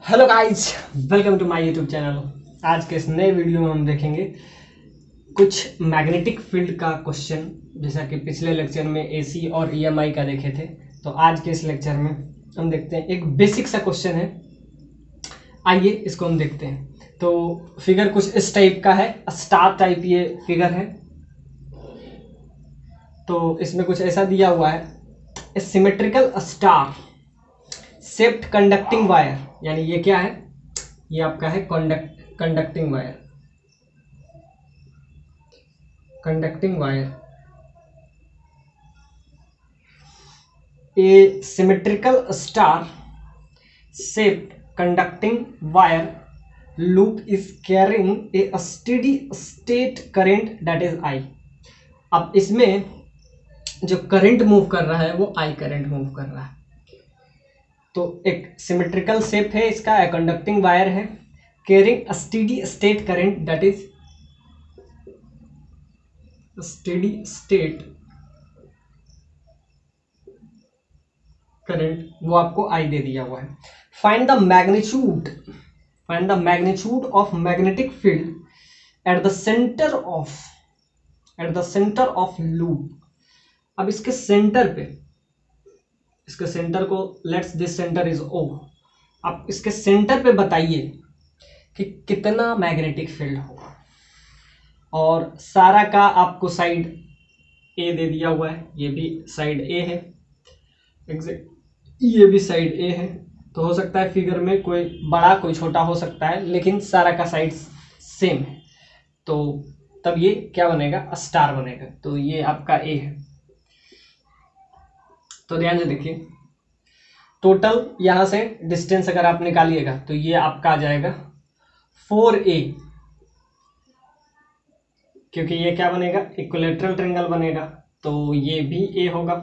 Hello guys, welcome to my YouTube channel. आज के इस नए वीडियो में हम देखेंगे कुछ मैग्नेटिक फील्ड का क्वेश्चन, जैसा कि पिछले लेक्चर में एसी और ईएमआई का देखे थे। तो आज के इस लेक्चर में हम देखते हैं एक बेसिक सा क्वेश्चन है। आइए इसको हम देखते हैं। तो फिगर कुछ इस टाइप का है, स्टार टाइप ये फिगर है। तो इसमें कुछ ऐसा दिया हुआ है, ए symmetrical star shaped conducting wire, यानी ये क्या है, ये आपका है conducting wire. Conducting wire, A symmetrical star shaped conducting wire loop is carrying a steady state current that is I. अब इसमें जो करंट मूव कर रहा है वो आई करंट मूव कर रहा है। तो एक सिमेट्रिकल शेप है इसका, कंडक्टिंग वायर है, carrying steady state current that is steady state current, वो आपको आई दे दिया हुआ है। Find the magnitude of magnetic field at the centre of loop. अब इसके सेंटर पे, इसके सेंटर को, लेट्स दिस सेंटर इज ओ। अब इसके सेंटर पे बताइए कि कितना मैग्नेटिक फील्ड होगा। और सारा का आपको साइड ए दे दिया हुआ है, ये भी साइड ए है, एग्जैक्ट ये भी साइड ए है। तो हो सकता है फिगर में कोई बड़ा कोई छोटा हो सकता है, लेकिन सारा का साइड सेम है। तो तब ये क्या बनेगा, स्टार बनेगा। तो ये आपका ए है। तो ध्यान से देखिए, टोटल यहां से डिस्टेंस अगर आप निकालिएगा तो ये आपका आ जाएगा 4a, क्योंकि ये क्या बनेगा, इक्विलैटरल ट्रायंगल बनेगा। तो ये भी ए होगा।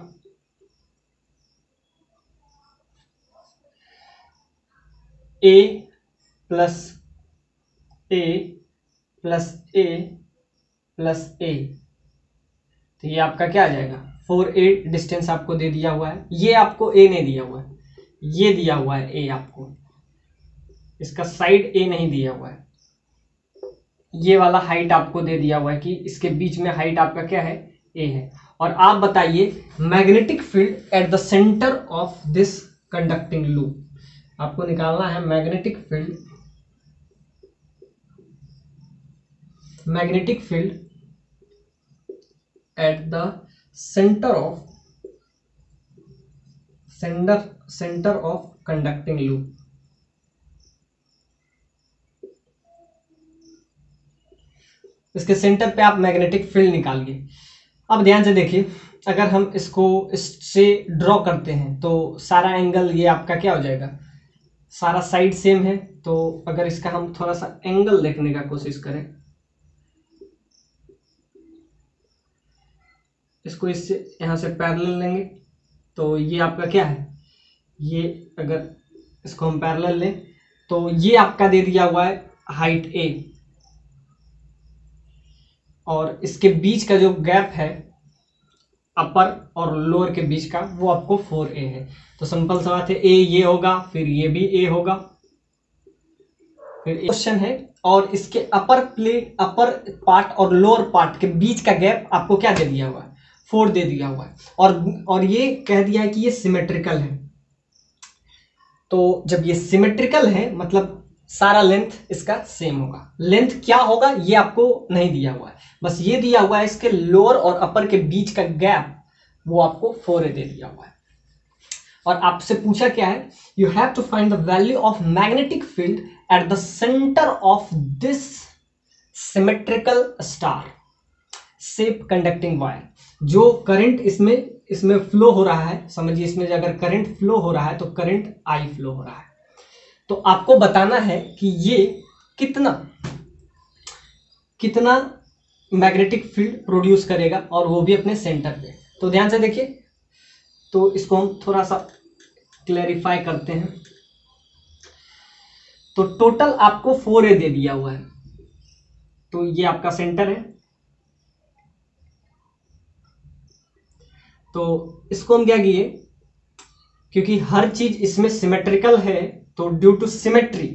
ए प्लस ए प्लस ए प्लस ए, तो ये आपका क्या आ जाएगा, 4a डिस्टेंस आपको दे दिया हुआ है। ये आपको ए नहीं दिया हुआ है, ये दिया हुआ है ए आपको, इसका साइड ए नहीं दिया हुआ है। ये वाला हाइट आपको दे दिया हुआ है कि इसके बीच में हाइट आपका क्या है, ए है। और आप बताइए magnetic field at the centre of this conducting loop. आपको निकालना है magnetic field at the centre of conducting loop. इसके सेंटर पे आप मैग्नेटिक फील्ड निकालिए। अब ध्यान से देखिए, अगर हम इसको इससे ड्रॉ करते हैं तो सारा एंगल ये आपका क्या हो जाएगा, सारा साइड सेम है। तो अगर इसका हम थोड़ा सा एंगल देखने का कोशिश करें, इसको इससे यहां से पैरेलल लेंगे तो ये आपका क्या है, ये अगर इसको हम पैरेलल लें तो ये आपका दे दिया हुआ है हाइट ए, और इसके बीच का जो गैप है अपर और लोअर के बीच का, वो आपको 4a है। तो सिंपल सा बात है, ए ये होगा, फिर ये भी ए होगा, फिर क्वेश्चन है। और इसके अपर पार्ट और लोअर पार्ट के बीच का गैप आपको क्या दे दिया हुआ है, 4 दे दिया हुआ है। और ये कह दिया है कि ये सिमेट्रिकल है। तो जब ये सिमेट्रिकल है मतलब सारा लेंथ इसका सेम होगा। लेंथ क्या होगा ये आपको नहीं दिया हुआ है, बस ये दिया हुआ है इसके लोअर और अपर के बीच का गैप, वो आपको 4a दे दिया हुआ है। और आपसे पूछा क्या है, you have to find the value of magnetic field at the centre of this symmetrical star shape conducting wire. जो करंट इसमें फ्लो हो रहा है, समझिए इसमें अगर करंट फ्लो हो रहा है तो करंट आई फ्लो हो रहा है। तो आपको बताना है कि ये कितना मैग्नेटिक फील्ड प्रोड्यूस करेगा, और वो भी अपने सेंटर पे। तो ध्यान से देखिए, तो इसको हम थोड़ा सा क्लैरिफाई करते हैं। तो टोटल आपको 4a दे दिया हुआ है, तो ये आपका सेंटर है। तो इसको हम क्या किए क्योंकि हर चीज इसमें सिमेट्रिकल है, तो ड्यू टू सिमेट्री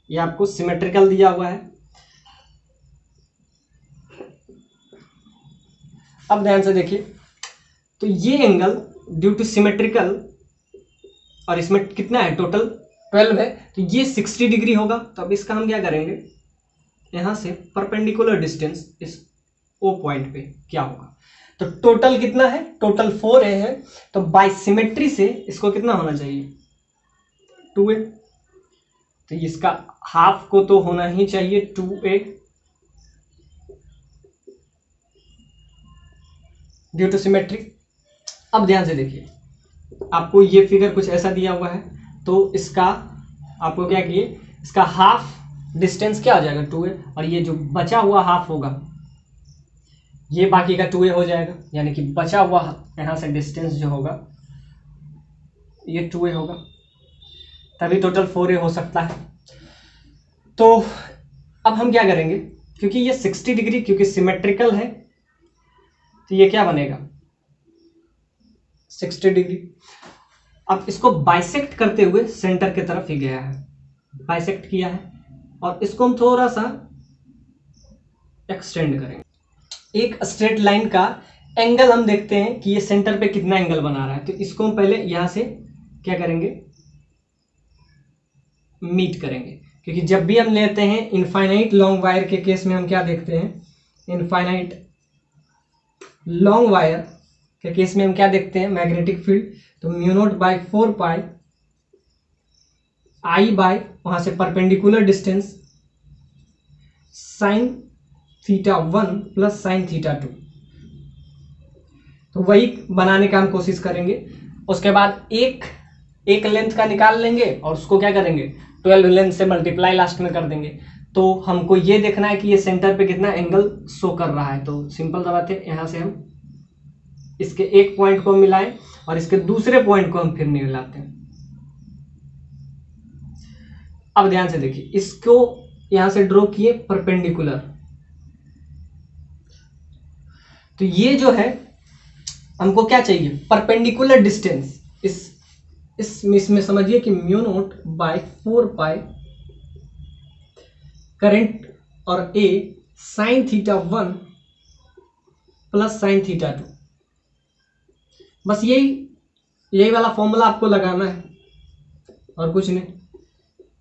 ये आपको सिमेट्रिकल दिया हुआ है। अब ध्यान से देखिए, तो ये एंगल ड्यू टू सिमेट्रिकल, और इसमें कितना है टोटल 12 है, तो ये 60 डिग्री होगा। तो अब इसका हम क्या करेंगे, यहां से परपेंडिकुलर डिस्टेंस इस ओ पॉइंट पे क्या होगा, तो टोटल कितना है, टोटल 4a है, तो बाय सिमेट्री से इसको कितना होना चाहिए 2a, तो इसका हाफ को तो होना ही चाहिए 2a ड्यू टू सिमेट्री। अब ध्यान से देखिए, आपको ये फिगर कुछ ऐसा दिया हुआ है, तो इसका आपको क्या किए, इसका हाफ डिस्टेंस क्या हो जाएगा 2a, और ये जो बचा हुआ हाफ होगा ये बाकी का 2a हो जाएगा, यानी कि बचा हुआ यहां से डिस्टेंस जो होगा ये 2a होगा, तभी टोटल 4a हो सकता है। तो अब हम क्या करेंगे, क्योंकि ये 60 डिग्री क्योंकि सिमेट्रिकल है, तो ये क्या बनेगा 60 डिग्री। अब इसको बाइसेक्ट करते हुए सेंटर की तरफ ही गया है, बाइसेक्ट किया है, और इसको हम थोड़ा सा एक्सटेंड करेंगे। एक स्ट्रेट लाइन का एंगल हम देखते हैं कि ये सेंटर पे कितना एंगल बना रहा है, तो इसको हम पहले यहां से क्या करेंगे, मीट करेंगे, क्योंकि जब भी हम लेते हैं इनफाइनाइट लॉन्ग वायर के केस में हम क्या देखते हैं, इनफाइनाइट लॉन्ग वायर के केस में हम क्या देखते हैं, मैग्नेटिक फील्ड, तो mu nought by 4 pi I bye वहां से perpendicular distance sign theta 1 plus sine theta 2, तो वही बनाने का हम कोशिश करेंगे। उसके बाद एक लेंथ का निकाल लेंगे और उसको क्या करेंगे 12 लेंथ से मल्टीप्लाई लास्ट में कर देंगे। तो हमको ये देखना है कि ये सेंटर पे कितना एंगल शो कर रहा है, तो सिंपल सा बात है, यहां से हम इसके एक पॉइंट को मिलाएं और इसके दूसरे पॉइंट को हम फिर मिलाते हैं। अब ध्यान से देखिए, इसको यहां से ड्रॉ किए परपेंडिकुलर, तो ये जो है हमको क्या चाहिए परपेंडिकुलर डिस्टेंस, इसमें समझिए कि mu nought by 4 pi current और a sine theta 1 plus sine theta 2, बस यही वाला फॉर्मूला आपको लगाना है और कुछ नहीं।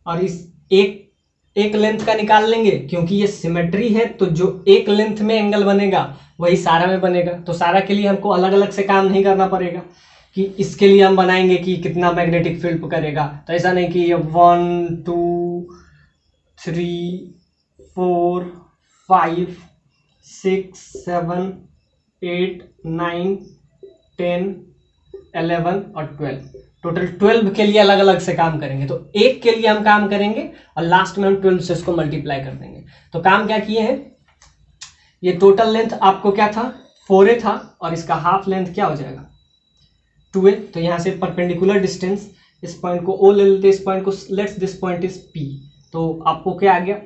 और इस एक लेंथ का निकाल लेंगे, क्योंकि ये सिमेट्री है, तो जो एक लेंथ में एंगल बनेगा वही सारा में बनेगा, तो सारा के लिए हमको अलग अलग से काम नहीं करना पड़ेगा कि इसके लिए हम बनाएंगे कि कितना मैग्नेटिक फील्ड करेगा, तो ऐसा नहीं कि ये 1 2 3 4 5 6 7 8 9 10 11 और 12, टोटल 12 के लिए अलग अलग से काम करेंगे। तो एक के लिए हम काम करेंगे और लास्ट में हम 12 से इसको मल्टीप्लाई कर देंगे। तो काम क्या किए हैं, ये टोटल लेंथ आपको क्या था 4a था, और इसका हाफ लेंथ क्या हो जाएगा 2a। तो यहां से परपेंडिकुलर डिस्टेंस, इस पॉइंट को o ले लेते, इस पॉइंट को let's this point is p, तो आपको क्या आ गया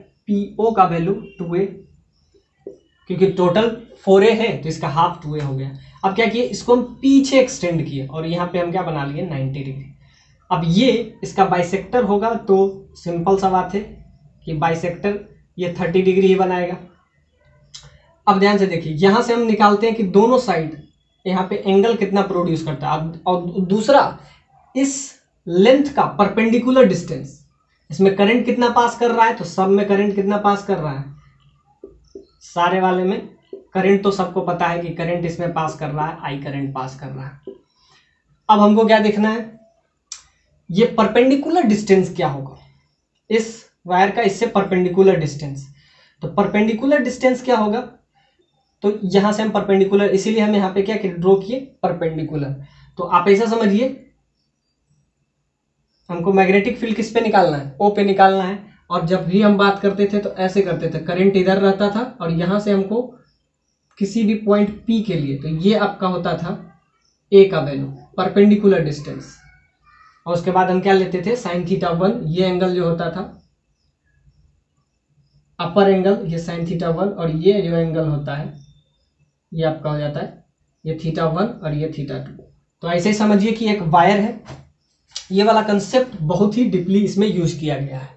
po का वैल्यू 2a, क्योंकि टोटल 4a है तो इसका हाफ 2a हो गया। अब क्या किए, इसको हम पीछे एक्सटेंड किए और यहाँ पे हम क्या बना लिए 90 डिग्री। अब ये इसका बाइसेक्टर होगा, तो सिंपल सा बात है कि बाइसेक्टर ये 30 डिग्री ही बनाएगा। अब ध्यान से देखिए, यहां से हम निकालते हैं कि दोनों साइड यहाँ पे एंगल कितना प्रोड्यूस करता है। अब और दूसरा, इस लेंथ का परपेंडिकुलर डिस्टेंस, इसमें करंट कितना पास कर रहा है, तो सब में करंट कितना पास कर रहा है, सारे वाले में करंट तो सबको पता है कि करंट इसमें पास कर रहा है, आई करंट पास कर रहा है। अब हमको क्या देखना है, ये परपेंडिकुलर डिस्टेंस क्या होगा इस वायर का, इससे परपेंडिकुलर डिस्टेंस, तो परपेंडिकुलर डिस्टेंस क्या होगा, तो यहां से हम परपेंडिकुलर, इसीलिए हम यहाँ पे क्या ड्रॉ किए परपेंडिकुलर। तो आप ऐसा समझिए, हमको मैग्नेटिक फील्ड किस पे निकालना है, ओ पे निकालना है, और जब भी हम बात करते थे तो ऐसे करते थे, करंट इधर रहता था और यहां से हमको किसी भी पॉइंट P के लिए, तो ये आपका होता था A का वैल्यू परपेंडिकुलर डिस्टेंस, और उसके बाद हम क्या लेते थे साइन थीटा 1, ये एंगल जो होता था अपर एंगल, ये साइन थीटा 1, और ये जो एंगल होता है ये आपका हो जाता है ये थीटा 1 और ये थीटा 2। तो ऐसे ही समझिए कि एक वायर है, ये वाला कंसेप्ट बहुत ही डीपली इसमें यूज किया गया है।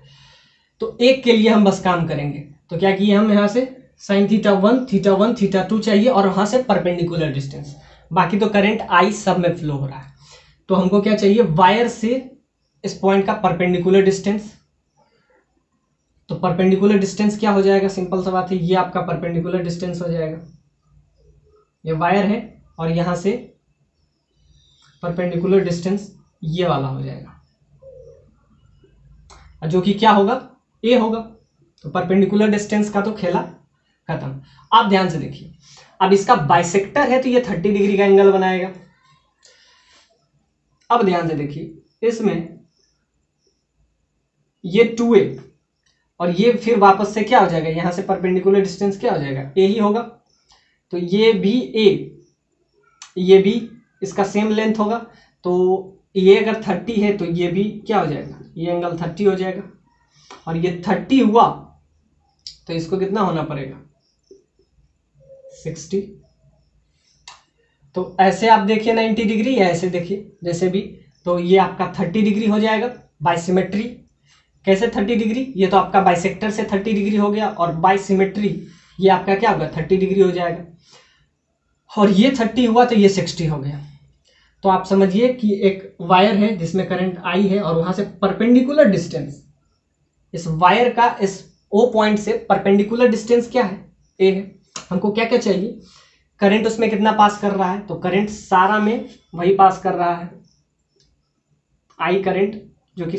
तो एक के लिए हम बस काम करेंगे, तो क्या किए हम यहाँ से साइन थीटा 1, थीटा 1, थीटा 2 चाहिए और वहां से परपेंडिकुलर डिस्टेंस, बाकी तो करंट आई सब में फ्लो हो रहा है। तो हमको क्या चाहिए, वायर से इस पॉइंट का परपेंडिकुलर डिस्टेंस। तो परपेंडिकुलर डिस्टेंस क्या हो जाएगा, सिंपल सा बात है, ये आपका परपेंडिकुलर डिस्टेंस हो जाएगा, ये वायर है और यहां से परपेंडिकुलर डिस्टेंस ये वाला हो जाएगा, जो कि क्या होगा, ए होगा। तो परपेंडिकुलर डिस्टेंस का तो खेला खत्म। आप ध्यान से देखिए, अब इसका बाइसेक्टर है तो ये 30 डिग्री का एंगल बनाएगा। अब ध्यान से देखिए, इसमें ये 2a और ये फिर वापस से क्या हो जाएगा, यहां से परपेंडिकुलर डिस्टेंस क्या हो जाएगा, a ही होगा। तो ये भी a, ये भी इसका सेम लेंथ होगा। तो ये अगर 30 है तो ये भी क्या हो जाएगा, ये एंगल 30 हो जाएगा। और ये 30 हुआ तो इसको कितना होना पड़ेगा, 60। तो ऐसे आप देखिए 90 डिग्री, या ऐसे देखिए जैसे भी, तो ये आपका 30 डिग्री हो जाएगा बाय सिमेट्री। कैसे 30 डिग्री, ये तो आपका बाइसेक्टर से 30 डिग्री हो गया, और बाय सिमेट्री ये आपका क्या होगा, 30 डिग्री हो जाएगा। और ये 30 हुआ तो ये 60 हो गया। तो आप समझिए कि एक वायर है जिसमें करंट आई है और वहां से परपेंडिकुलर डिस्टेंस, इस वायर का इस ओ पॉइंट से परपेंडिकुलर डिस्टेंस क्या है, ए है। हमको क्या क्या चाहिए, करंट उसमें कितना पास कर रहा है, तो करंट सारा में वही पास कर रहा है, आई करंट, जो कि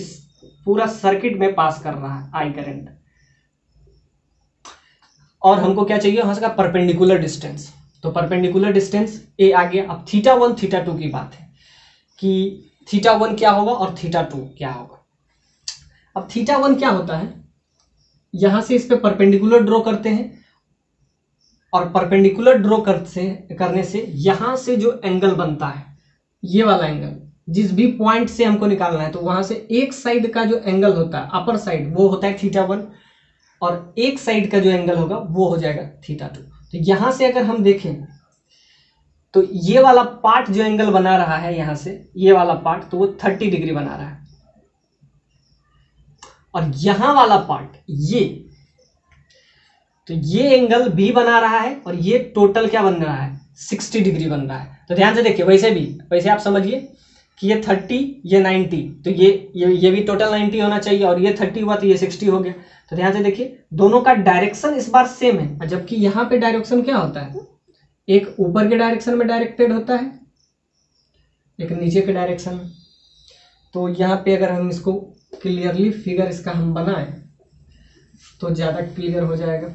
पूरा सर्किट में पास कर रहा है आई करंट। और हमको क्या चाहिए, वहां से परपेंडिकुलर डिस्टेंस। तो परपेंडिकुलर डिस्टेंस ए आ गया। अब थीटा 1 थीटा 2 की बात है कि थीटा 1 क्या होगा और थीटा 2 क्या होगा। अब थीटा 1 क्या होता है, यहां से इस पे परपेंडिकुलर ड्रॉ करते हैं, और परपेंडिकुलर ड्रॉ करने से यहां से जो एंगल बनता है, ये वाला एंगल जिस भी पॉइंट से हमको निकालना है, तो वहां से एक साइड का जो एंगल होता है अपर साइड, वो होता है थीटा 1, और एक साइड का जो एंगल होगा वो हो जाएगा थीटा 2। तो यहां से अगर हम देखें तो ये वाला पार्ट जो एंगल बना रहा है यहां से, ये वाला पार्ट, तो वो 30 डिग्री बना रहा है। और यहां वाला पार्ट ये, तो ये एंगल भी बना रहा है, और ये टोटल क्या बन रहा है, 60 डिग्री बन रहा है। तो ध्यान से देखिए, वैसे आप समझिए कि ये 30 ये 90, तो ये भी टोटल 90 होना चाहिए, और ये 30 हुआ तो ये 60 हो गया। तो ध्यान से देखिए, दोनों का डायरेक्शन इस बार सेम है, जबकि यहाँ पे डायरेक्शन क्या होता है, एक ऊपर के डायरेक्शन में डायरेक्टेड होता है, एक नीचे के डायरेक्शन में। तो यहाँ पे अगर हम इसको क्लियरली फिगर इसका हम बनाएं तो ज़्यादा क्लियर हो जाएगा।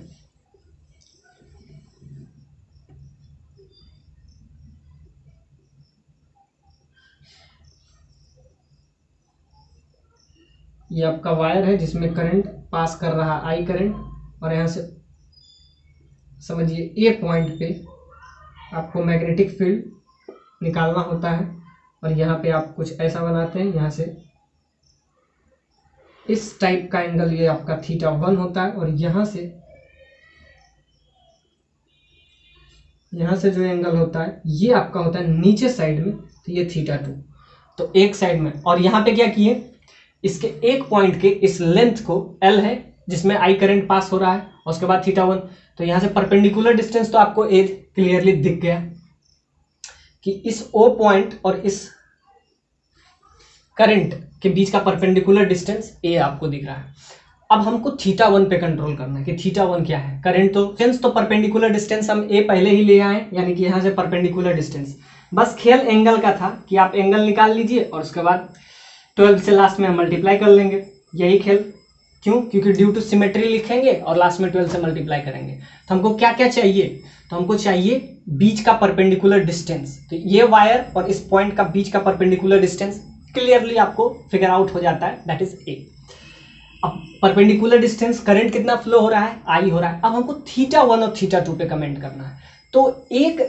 ये आपका वायर है जिसमें करंट पास कर रहा है आई करंट, और यहाँ से समझिए ए पॉइंट पे आपको मैग्नेटिक फील्ड निकालना होता है, और यहाँ पे आप कुछ ऐसा बनाते हैं, यहाँ से इस टाइप का एंगल ये आपका थीटा 1 होता है, और यहाँ से जो एंगल होता है ये आपका होता है नीचे साइड में, तो ये थीटा 2। तो एक साइड में, और यहाँ पे क्या किए, इसके एक पॉइंट के इस लेंथ को L है जिसमें आई करंट पास हो रहा है, और उसके बाद थीटा 1। तो यहां से परपेंडिकुलर डिस्टेंस तो आपको ए क्लियरली दिख गया कि इस O पॉइंट और इस करंट के बीच का परपेंडिकुलर डिस्टेंस ए आपको दिख रहा है। अब हमको थीटा 1 पे कंट्रोल करना है कि थीटा 1 क्या है, करंट तो परपेंडिकुलर डिस्टेंस हम ए पहले ही ले आए, यानी कि यहां से परपेंडिकुलर डिस्टेंस। बस खेल एंगल का था कि आप एंगल निकाल लीजिए और उसके बाद 12 से लास्ट में हम मल्टीप्लाई कर लेंगे, यही खेल। क्यों, क्योंकि ड्यू टू सिमेट्री लिखेंगे और लास्ट में 12 से मल्टीप्लाई करेंगे। तो हमको क्या क्या चाहिए, तो हमको चाहिए बीच का परपेंडिकुलर डिस्टेंस। तो ये वायर और इस पॉइंट का बीच का परपेंडिकुलर डिस्टेंस क्लियरली आपको फिगर आउट हो जाता है, दैट इज ए। अब परपेंडिकुलर डिस्टेंस, करंट कितना फ्लो हो रहा है, आई हो रहा है। अब हमको थीटा 1 और थीटा 2 पे कमेंट करना है। तो एक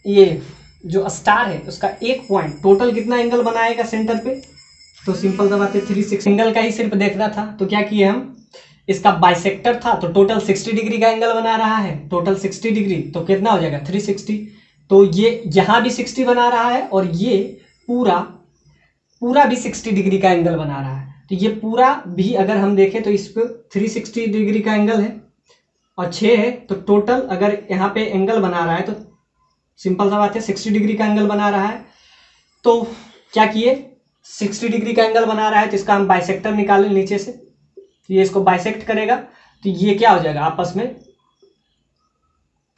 ये जो स्टार है उसका एक पॉइंट टोटल कितना एंगल बनाएगा सेंटर पे, तो सिंपल सा बात है 360 एंगल का ही सिर्फ देखना था। तो क्या किए हम, इसका बाइसेक्टर था तो टोटल 60 डिग्री का एंगल बना रहा है, टोटल 60 डिग्री, तो कितना हो जाएगा 360। तो ये यहां भी 60 बना रहा है, और ये पूरा भी 60 डिग्री का एंगल बना रहा है, तो ये पूरा भी अगर हम देखें तो इस पर 360 डिग्री का एंगल है और 6 है, तो टोटल अगर यहाँ पे एंगल बना रहा है तो सिंपल सा बात है 60 डिग्री का एंगल बना रहा है। तो क्या किए, 60 डिग्री का एंगल बना रहा है तो इसका हम बाइसेक्टर निकालें नीचे से, तो ये इसको बाइसेक्ट करेगा तो ये क्या हो जाएगा आपस में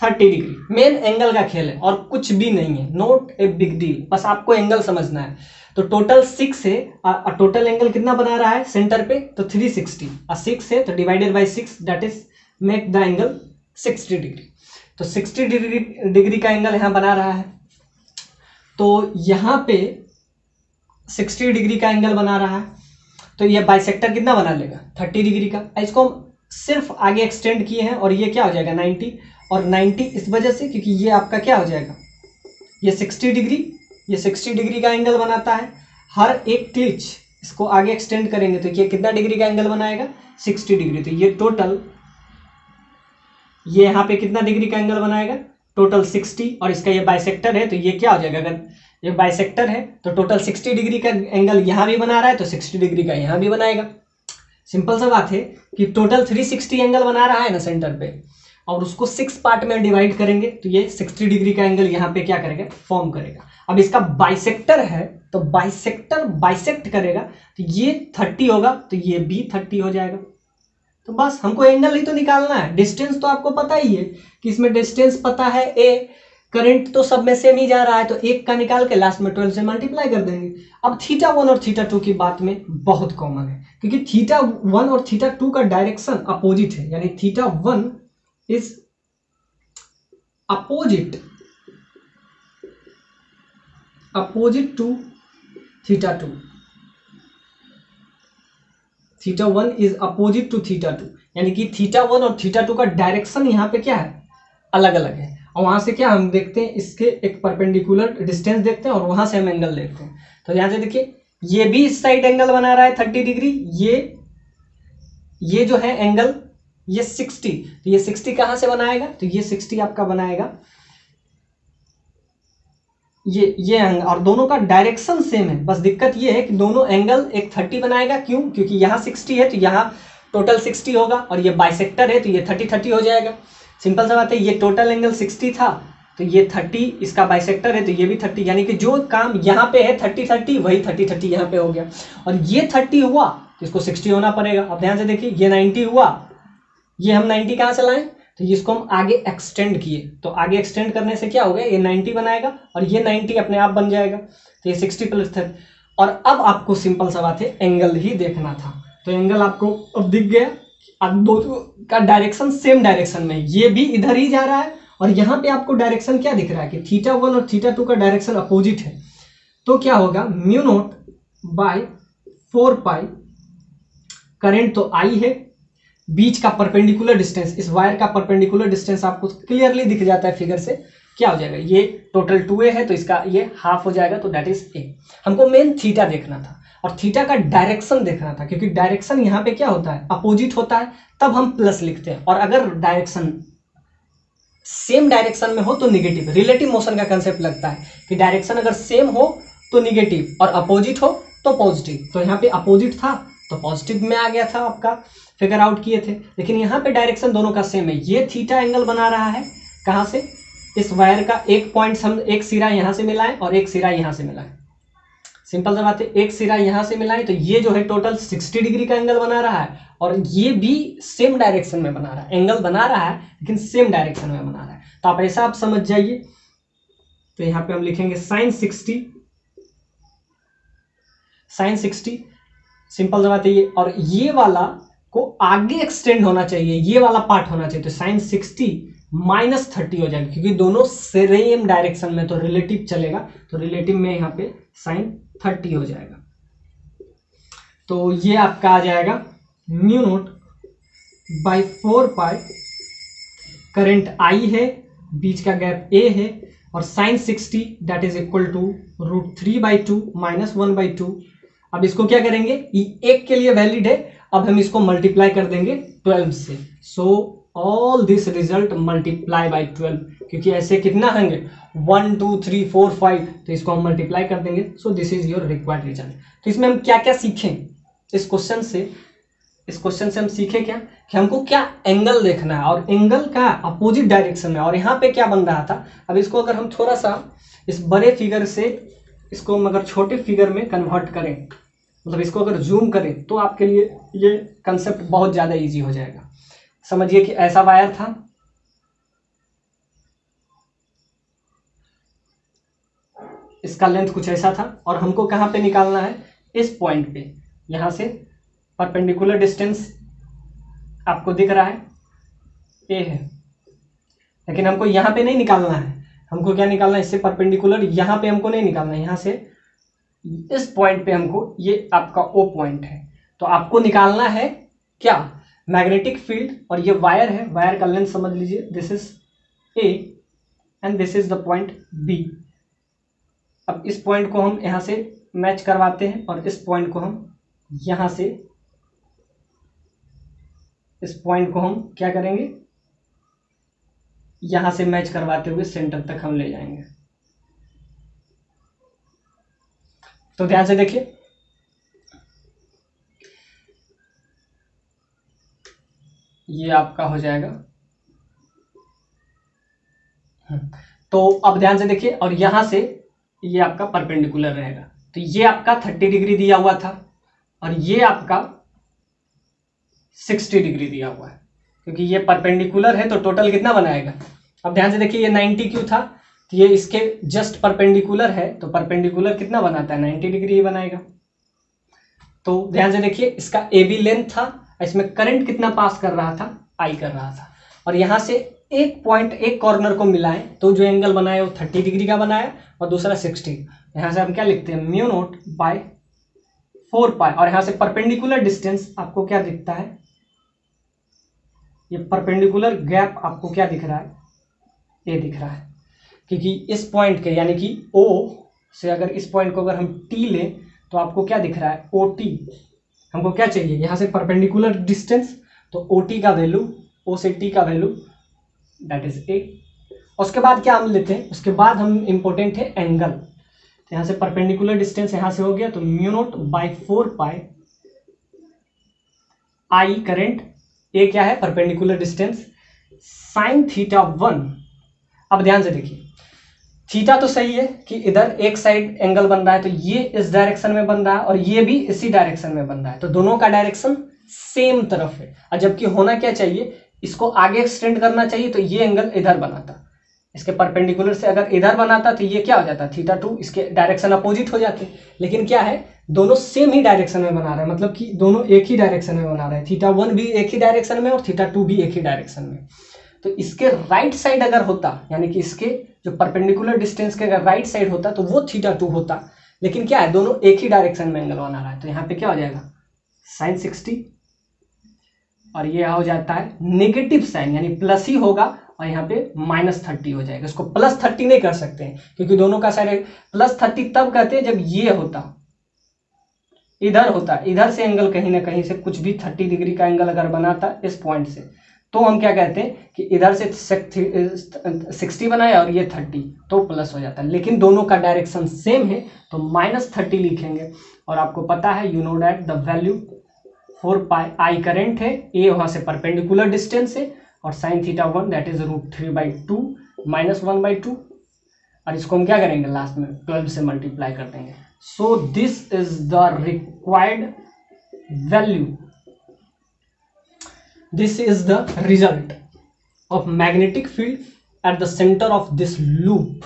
30 डिग्री। मेन एंगल का खेल है और कुछ भी नहीं है, नॉट ए बिग डील, बस आपको एंगल समझना है। तो टोटल 6 है और टोटल एंगल कितना बना रहा है सेंटर पे, तो 360 और 6 है तो divided by 6 that is make the angle 60 degree. तो 60 डिग्री का एंगल यहाँ बना रहा है, तो यहाँ पे 60 डिग्री का एंगल बना रहा है, तो ये बाइसेक्टर कितना बना लेगा 30 डिग्री का। इसको हम सिर्फ आगे एक्सटेंड किए हैं और ये क्या हो जाएगा 90, और 90 इस वजह से क्योंकि ये आपका क्या हो जाएगा, ये 60 डिग्री, ये 60 डिग्री का एंगल बनाता है। हर एक क्लिच इसको आगे एक्सटेंड करेंगे तो ये कितना डिग्री का एंगल बनाएगा 60 डिग्री। तो ये टोटल ये यहाँ पे कितना डिग्री का एंगल बनाएगा टोटल 60, और इसका ये बाइसेक्टर है तो ये क्या हो जाएगा, अगर ये बाइसेक्टर है तो टोटल 60 डिग्री का एंगल यहाँ भी बना रहा है तो 60 डिग्री का यहाँ भी बनाएगा। सिंपल सा बात है कि टोटल 360 एंगल बना रहा है ना सेंटर पे, और उसको 6 पार्ट में डिवाइड करेंगे तो ये 60 डिग्री का एंगल यहाँ पे क्या करेगा फॉर्म करेगा। अब इसका बाइसेक्टर है तो बाइसेक्टर बाइसेक्ट करेगा तो ये 30 होगा तो ये भी 30 हो जाएगा। तो बस हमको एंगल ही तो निकालना है, डिस्टेंस तो आपको पता ही है कि इसमें डिस्टेंस पता है ए, करंट तो सब में सेम ही जा रहा है तो एक का निकाल के लास्ट में 12 से मल्टीप्लाई कर देंगे। अब θ1 और θ2 की बात में बहुत कॉमन है क्योंकि θ1 और θ2 का डायरेक्शन अपोजिट है, यानी θ1 is opposite to θ2, θ1 is opposite to θ2, यानी कि θ1 और θ2 का डायरेक्शन यहाँ पे क्या है अलग अलग है। और वहां से क्या हम देखते हैं इसके एक परपेंडिकुलर डिस्टेंस देखते हैं और वहां से हम एंगल देखते हैं। तो यहाँ से देखिए ये भी इस साइड एंगल बना रहा है 30 डिग्री, ये जो है एंगल ये 60, तो ये 60 कहां से बनाएगा, तो ये 60 आपका बनाएगा ये एंगल, और दोनों का डायरेक्शन सेम है। बस दिक्कत ये है कि दोनों एंगल एक 30 बनाएगा, क्यों, क्योंकि यहाँ 60 है तो यहाँ टोटल 60 होगा, और ये बाइसेक्टर है तो ये 30 हो जाएगा। सिंपल सा बात है, ये टोटल एंगल 60 था तो ये 30, इसका बाइसेक्टर है तो ये भी 30, यानी कि जो काम यहाँ पे है 30 वही 30 यहाँ पे हो गया। और ये 30 हुआ तो इसको 60 होना पड़ेगा। अब ध्यान से देखिए ये 90 हुआ, ये हम 90 कहाँ से लाएं, तो इसको हम आगे एक्सटेंड किए, तो आगे एक्सटेंड करने से क्या हो गया, ये 90 बनाएगा और ये 90 अपने आप बन जाएगा, तो ये 60 प्लस 30। और अब आपको सिंपल सा बात है एंगल ही देखना था, तो एंगल आपको अब दिख गया। अब दोनों का डायरेक्शन सेम डायरेक्शन में, ये भी इधर ही जा रहा है और यहाँ पे आपको डायरेक्शन क्या दिख रहा है कि θ1 और θ2 का डायरेक्शन अपोजिट है। तो क्या होगा mu nought by 4 pi, current तो आई है, बीच का परपेंडिकुलर डिस्टेंस, इस वायर का परपेंडिकुलर डिस्टेंस आपको क्लियरली दिख जाता है फिगर से, क्या हो जाएगा, ये टोटल 2a है तो इसका ये हाफ हो जाएगा, तो दैट इज a। हमको मेन थीटा देखना था और थीटा का डायरेक्शन देखना था, क्योंकि डायरेक्शन यहाँ पे क्या होता है अपोजिट होता है, तब हम प्लस लिखते हैं, और अगर डायरेक्शन सेम डायरेक्शन में हो तो निगेटिव। रिलेटिव मोशन का कंसेप्ट लगता है कि डायरेक्शन अगर सेम हो तो निगेटिव और अपोजिट हो तो पॉजिटिव। तो यहाँ पे अपोजिट था तो पॉजिटिव में आ गया था, आपका फिगर आउट किए थे, लेकिन यहाँ पे डायरेक्शन दोनों का सेम है। ये थीटा एंगल बना रहा है कहाँ से, इस वायर का एक पॉइंट हम एक सिरा यहाँ से मिलाएं और एक सिरा यहाँ से मिलाएं। सिंपल सा बात है, एक सिरा यहाँ से मिलाएं तो ये जो है टोटल 60 डिग्री का एंगल बना रहा है, और ये भी सेम डायरेक्शन में बना रहा है, एंगल बना रहा है लेकिन सेम डायरेक्शन में बना रहा है। तो आप ऐसा आप समझ जाइए। तो यहाँ पे हम लिखेंगे साइन 60 सिंपल सा बात है ये, और ये वाला को आगे एक्सटेंड होना चाहिए, ये वाला पार्ट होना चाहिए, तो साइन 60 माइनस 30 हो जाएगा, क्योंकि दोनों सेम डायरेक्शन में, तो रिलेटिव चलेगा, तो रिलेटिव में यहाँ पे साइन 30 हो जाएगा। तो ये आपका आ जाएगा mu note by 4 pi, current I है, बीच का गैप ए है, और sine 60 that is equal to √3/2 minus 1/2। अब इसको क्या करेंगे, ये एक के लिए वैलिड है, अब हम इसको मल्टीप्लाई कर देंगे 12 से। So all this result multiply by 12, क्योंकि ऐसे कितना होंगे 1 2 3 4 5, तो इसको हम मल्टीप्लाई कर देंगे। So this is your required result. तो इसमें हम क्या क्या सीखें इस क्वेश्चन से हम सीखे क्या कि हमको क्या एंगल देखना है, और एंगल का अपोजिट डायरेक्शन में, और यहाँ पे क्या बन रहा था। अब इसको अगर हम थोड़ा सा इस बड़े फिगर से इसको हम अगर छोटे फिगर में कन्वर्ट करें, मतलब इसको अगर जूम करें, तो आपके लिए ये कंसेप्ट बहुत ज़्यादा इजी हो जाएगा। समझिए कि ऐसा वायर था, इसका लेंथ कुछ ऐसा था, और हमको कहाँ पे निकालना है, इस पॉइंट पे। यहाँ से परपेंडिकुलर डिस्टेंस आपको दिख रहा है ए है, लेकिन हमको यहाँ पे नहीं निकालना है। हमको क्या निकालना है, इससे परपेंडिकुलर यहाँ पे हमको नहीं निकालना है, यहाँ से इस पॉइंट पे हमको, ये आपका ओ पॉइंट है, तो आपको निकालना है क्या, मैग्नेटिक फील्ड। और ये वायर है, वायर का लेंथ समझ लीजिए, this is A and this is the point B. अब इस पॉइंट को हम यहाँ से मैच करवाते हैं, और इस पॉइंट को हम यहाँ से, इस पॉइंट को हम क्या करेंगे, यहां से मैच करवाते हुए सेंटर तक हम ले जाएंगे। तो ध्यान से देखिए, ये आपका हो जाएगा। तो अब ध्यान से देखिए, और यहां से ये आपका परपेंडिकुलर रहेगा, तो ये आपका 30 डिग्री दिया हुआ था, और ये आपका 60 डिग्री दिया हुआ है, क्योंकि ये परपेंडिकुलर है तो टोटल कितना बनाएगा। अब ध्यान से देखिए, ये 90 क्यों था, तो ये इसके जस्ट परपेंडिकुलर है, तो परपेंडिकुलर कितना बनाता है, 90 डिग्री ही बनाएगा। तो ध्यान से देखिए, इसका ए बी लेंथ था, इसमें करंट कितना पास कर रहा था, आई कर रहा था, और यहाँ से एक पॉइंट, एक कॉर्नर को मिलाएं तो जो एंगल बनाया वो 30 डिग्री का बनाया, और दूसरा 60। यहाँ से हम क्या लिखते हैं, म्यू नोट बाय 4 पाई, और यहाँ से परपेंडिकुलर डिस्टेंस आपको क्या दिखता है, ये परपेंडिकुलर गैप आपको क्या दिख रहा है, ये दिख रहा है, क्योंकि इस पॉइंट के यानी कि O से अगर इस पॉइंट को अगर हम T लें तो आपको क्या दिख रहा है, OT। हमको क्या चाहिए, यहाँ से परपेंडिकुलर डिस्टेंस, तो OT का वैल्यू, O से T का वैल्यू दैट इज A। उसके बाद क्या हम लेते हैं, उसके बाद हम इंपॉर्टेंट है एंगल। तो यहाँ से परपेंडिकुलर डिस्टेंस यहाँ से हो गया, तो mu note by 4 pi I current, a क्या है, परपेंडिकुलर डिस्टेंस, साइन थीटा 1। अब ध्यान से देखिए, थीटा तो सही है कि इधर एक साइड एंगल बन रहा है, तो ये इस डायरेक्शन में बन रहा है और ये भी इसी डायरेक्शन में बन रहा है, तो दोनों का डायरेक्शन सेम तरफ है। और जबकि होना क्या चाहिए, इसको आगे एक्सटेंड करना चाहिए, तो ये एंगल इधर बनाता, इसके परपेंडिकुलर से अगर इधर बनाता तो ये क्या हो जाता, थीटा 2, इसके डायरेक्शन अपोजिट हो जाते। लेकिन क्या है, दोनों सेम ही डायरेक्शन में बना रहे हैं, मतलब कि दोनों एक ही डायरेक्शन में बना रहे हैं, थीटा 1 भी एक ही डायरेक्शन में और थीटा 2 भी एक ही डायरेक्शन में। तो इसके राइट साइड अगर होता, यानी कि इसके जो परपेंडिकुलर डिस्टेंस के अगर राइट साइड होता तो वो थीटा 2 होता, लेकिन क्या है, दोनों एक ही डायरेक्शन में एंगल बना रहा है, तो यहाँ पे क्या हो जाएगा, साइन 60, और ये हो जाता है नेगेटिव साइन, यानी प्लस ही होगा, और यहाँ पे -30 हो जाएगा। इसको +30 नहीं कर सकते हैं, क्योंकि दोनों का साइड +30 तब कहते हैं जब ये होता, इधर होता, इधर से एंगल कहीं ना कहीं से कुछ भी 30 डिग्री का एंगल अगर बनाता इस पॉइंट से, तो हम क्या कहते हैं कि इधर से 60 बनाया और ये 30, तो प्लस हो जाता है। लेकिन दोनों का डायरेक्शन सेम है, तो -30 लिखेंगे। और आपको पता है, you know that the value 4 pi I current है, ए वहां से परपेंडिकुलर डिस्टेंस है, और साइन थीटा 1 दैट इज √3/2 -1/2, और इसको हम क्या करेंगे, लास्ट में 12 से मल्टीप्लाई कर देंगे। So this is the required value, this is the result of magnetic field at the centre of this loop.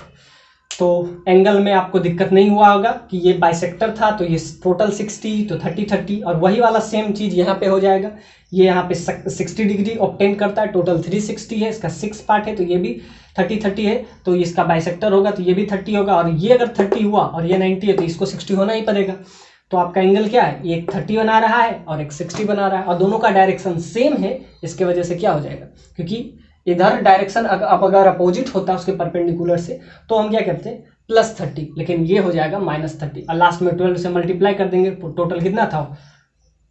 तो एंगल में आपको दिक्कत नहीं हुआ होगा कि ये बाइसेक्टर था, तो ये टोटल 60, तो 30, और वही वाला सेम चीज यहाँ पे हो जाएगा। ये यहाँ पे 60 डिग्री ऑब्टेन करता है, टोटल 360 है, इसका 6 पार्ट है, तो ये भी 30 है, तो इसका बाइसेक्टर होगा, तो ये भी 30 होगा, और ये अगर 30 हुआ और ये 90 है, तो इसको 60 होना ही पड़ेगा। तो आपका एंगल क्या है, एक 30 बना रहा है और एक 60 बना रहा है, और दोनों का डायरेक्शन सेम है, इसके वजह से क्या हो जाएगा, क्योंकि इधर डायरेक्शन अब अगर अपोजिट होता उसके परपेंडिकुलर से, तो हम क्या करते हैं +30, लेकिन ये हो जाएगा -30, और लास्ट में 12 से मल्टीप्लाई कर देंगे, तो टोटल कितना था,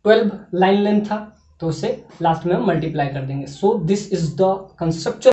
12 लाइन लेंथ था, तो उसे लास्ट में हम मल्टीप्लाई कर देंगे। So this is the conceptual